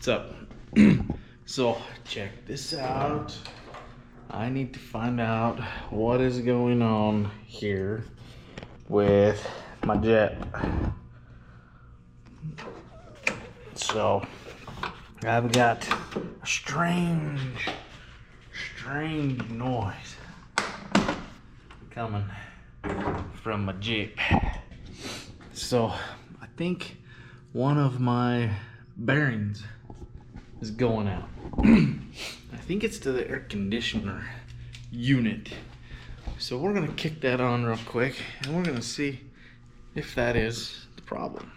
What's up? So check this out. I need to find out what is going on here with my jet. So I've got a strange noise coming from my Jeep. So I think one of my bearings is going out. I think it's to the air conditioner unit. So we're gonna kick that on real quick and we're gonna see if that is the problem.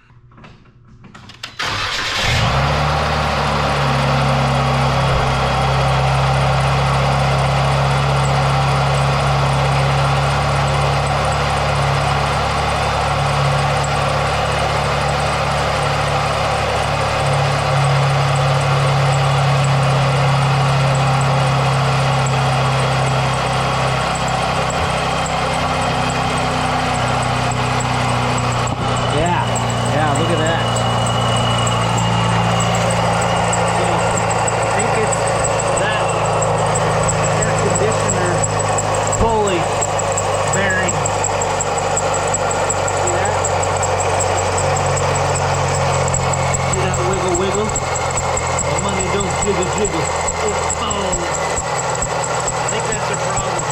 Jiggle. Oh, I think that's their problem.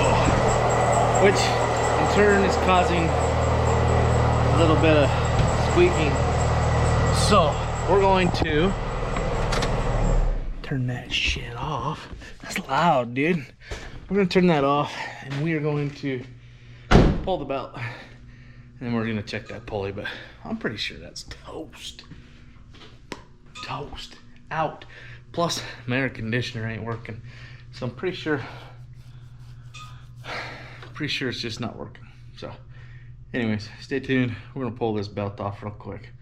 Oh. Which in turn is causing a little bit of squeaking. So we're going to turn that shit off. That's loud, dude. We're gonna turn that off and we are going to pull the belt. And then we're gonna check that pulley, but I'm pretty sure that's toast. Toast out. Plus my air conditioner ain't working, so I'm pretty sure it's just not working. So anyways, stay tuned. We're gonna pull this belt off real quick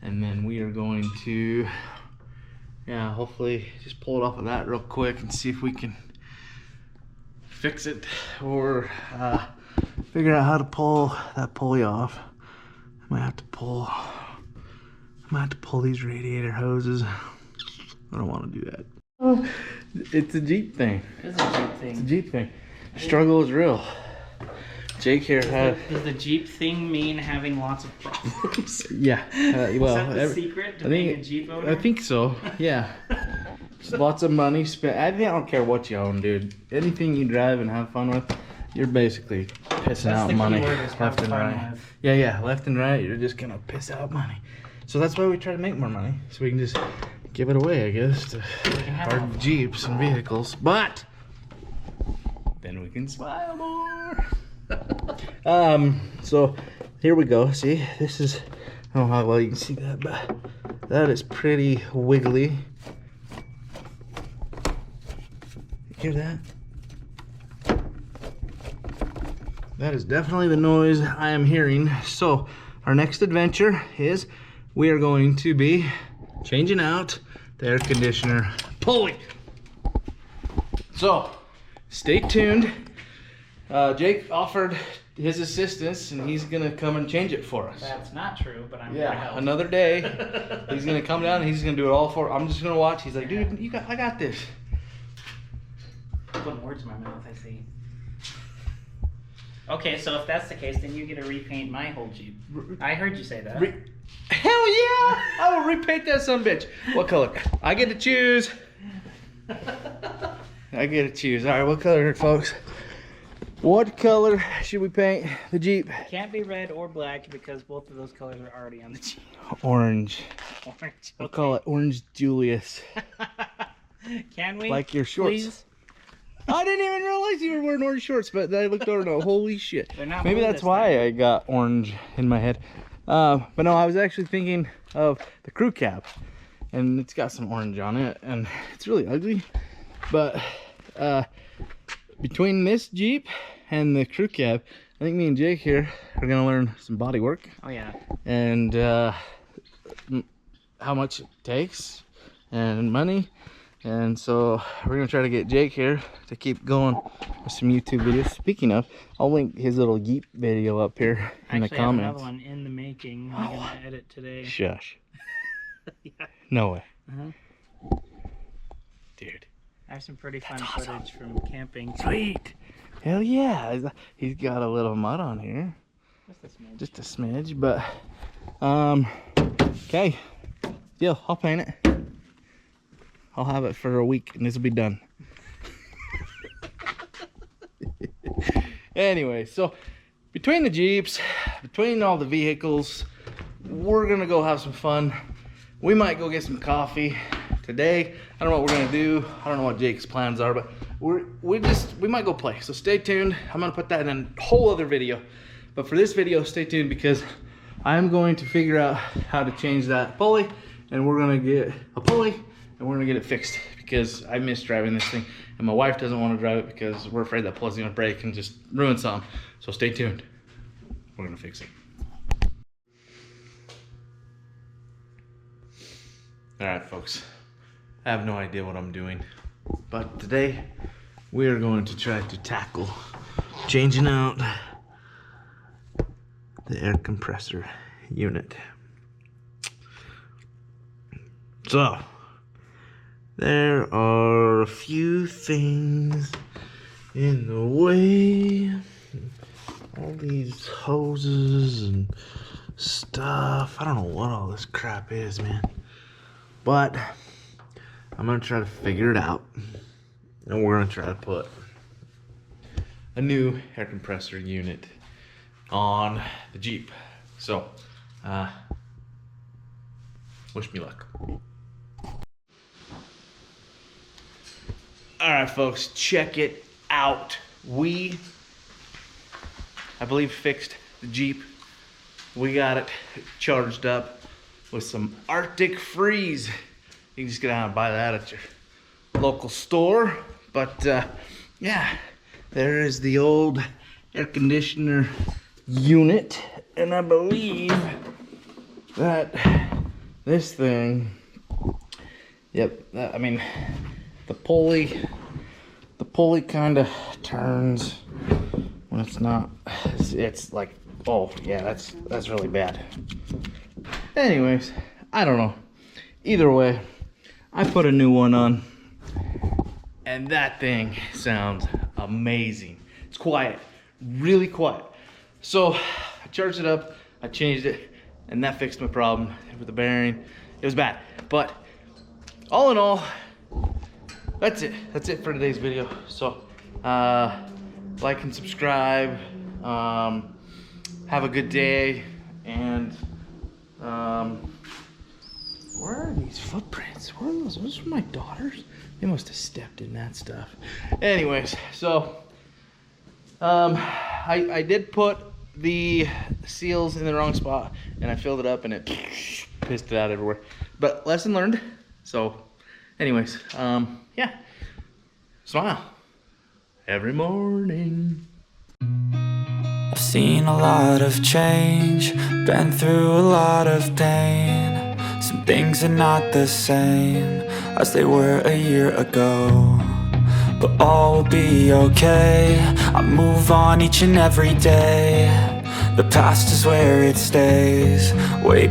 and then we are going to hopefully just pull it off of that real quick and see if we can fix it or figure out how to pull that pulley off. I might have to pull these radiator hoses. I don't want to do that. Oh, it's a Jeep thing. It's a Jeep thing. It's a Jeep thing. The struggle is real. Jake here Does the Jeep thing mean having lots of problems? Yeah. Well, is that the secret to being a Jeep owner? I think so. Yeah. Just lots of money spent. I don't care what you own, dude. Anything you drive and have fun with, you're basically pissing out money left and right. Yeah, left and right. You're just gonna piss out money. So that's why we try to make more money, so we can just give it away, I guess, to our Jeeps and vehicles. But then we can smile more. So here we go. See, this is, I don't know how well you can see that, but that is pretty wiggly. Hear that? That is definitely the noise I am hearing. So our next adventure is we are going to be changing out the air conditioner pulley. So stay tuned. Jake offered his assistance and he's gonna come and change it for us. That's not true, but I'm gonna help. Another day he's gonna come down and he's gonna do it all for. I'm just gonna watch. He's like, dude, I got this. Putting words in my mouth, I see. Okay, so if that's the case, then you get to repaint my whole Jeep. I heard you say that. Hell yeah! I will repaint that sumbitch. What color? I get to choose. I get to choose. All right, what color, folks? What color should we paint the Jeep? It can't be red or black because both of those colors are already on the Jeep. Orange. Orange. Okay. We'll call it Orange Julius. Can we? Like your shorts. Please? I didn't even realize you were wearing orange shorts, but I looked over and oh, holy shit. Maybe that's why I got orange in my head. But no, I was actually thinking of the crew cab, and it's got some orange on it, and it's really ugly. But between this Jeep and the crew cab, I think me and Jake here are gonna learn some body work. Oh yeah. And how much it takes, and money, And so we're gonna try to get Jake here to keep going with some YouTube videos. Speaking of, I'll link his little Jeep video up here in the comments. I have another one in the making. I'm gonna edit today. Shush. Yeah. No way. Dude, I have some pretty fun footage from camping. Sweet. Hell yeah. He's got a little mud on here. Just a smidge. Just a smidge, but okay. Deal, I'll paint it. I'll have it for a week and this will be done. Anyway, so between the Jeeps, between all the vehicles, we're gonna go have some fun. We might go get some coffee today. I don't know what we're gonna do. I don't know what Jake's plans are, but we might go play. So stay tuned. I'm gonna put that in a whole other video. But for this video, stay tuned because I'm going to figure out how to change that pulley, and we're gonna get a pulley and we're gonna get it fixed because I miss driving this thing, and my wife doesn't want to drive it because we're afraid that pulley's gonna break and just ruin something. So stay tuned. We're gonna fix it. All right, folks. I have no idea what I'm doing, but today we are going to try to tackle changing out the air compressor unit. So there are a few things in the way. All these hoses and stuff. I don't know what all this crap is, man. But I'm gonna try to figure it out. And we're gonna try to put a new air compressor unit on the Jeep. So, wish me luck. All right, folks, check it out. We, I believe, fixed the Jeep. We got it charged up with some Arctic Freeze. You can just get out and buy that at your local store. But yeah, there is the old air conditioner unit, and I believe that this thing, yep, I mean, the pulley kind of turns when it's not. It's like, oh yeah, that's really bad. Anyways, I don't know. Either way, I put a new one on, and that thing sounds amazing. It's quiet, really quiet. So I charged it up, I changed it, and that fixed my problem with the bearing. It was bad, but all in all, that's it. That's it for today's video. So like and subscribe. Have a good day, and where are these footprints? Where are those? Are those from my daughters? They must have stepped in that stuff. Anyways, so I did put the seals in the wrong spot, and I filled it up, and it pissed it out everywhere. But lesson learned. So anyways, yeah, smile every morning. I've seen a lot of change, been through a lot of pain. Some things are not the same as they were a year ago, but all will be okay. I move on each and every day. The past is where it stays. Way